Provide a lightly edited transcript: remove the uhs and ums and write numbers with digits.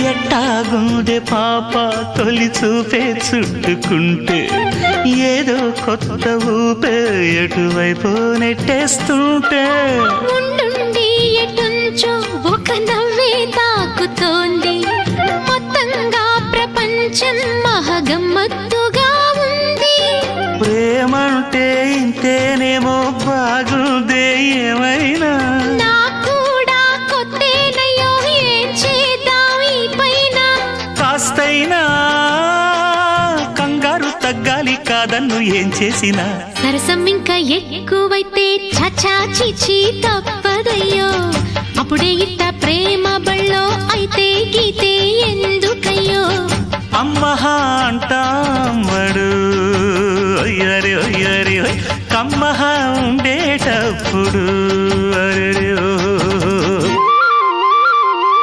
ఎట్టాగుందే పాప తొలి చూపే చుట్టుకుంటే ఏదో కొత్త ఊపే ఎటువైపు నెట్టేస్తుంటే ఉండుండి ఎటుంచో ఒక నవ్వే తాకుతోంది మొత్తంగా ప్రపంచం మహగమ్మత్తుగా ఉంది ప్రేమంటే ఇంతేనేమో బాగుందే ఏమైనా నాకూడా కొత్తేనయ్యో ఏం చేద్దాం ఈ పైన కాస్తైనా కంగారు తగ్గాలి కాదన్ను ఏం చేసినా సరసం ఇంకా ఎక్కువైతే చచా చిచి తప్పదయ్యో అప్పుడే ఇట్ట ప్రేమ బళ్ళో అయితే గీతే ఎందుకయ్యో అమ్మహా అంటామడు ఒయ్యరి ఒయ్యరి కమ్మహా ఉండేటప్పుడు